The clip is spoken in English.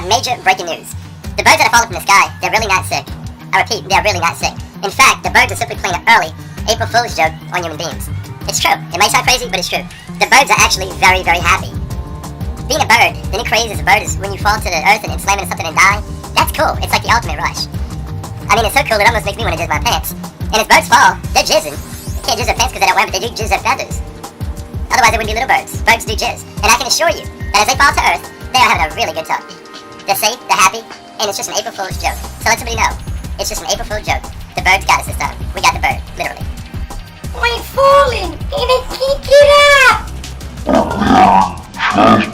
have major breaking news. The birds that are falling from the sky, they're really not sick. I repeat, they're really not sick. In fact, the birds are simply playing an early April Fool's joke on human beings. It's true. It might sound crazy, but it's true. The birds are actually very, very happy. Being a bird, the new craze as a bird is when you fall to the earth and slam into something and die. That's cool. It's like the ultimate rush. I mean, it's so cool it almost makes me want to jizz my pants. And as birds fall, they're jizzing. They can't jizz their pants because they don't wear them, but they do jizz their feathers. Otherwise, they wouldn't be little birds. Birds do jizz. And I can assure you that as they fall to earth, they are having a really good time. They're safe, they're happy, and it's just an April Fool's joke. So let somebody know. It's just an April Fool's joke. The birds got us this time. We got the bird, literally. We're falling! Gonna kick it up!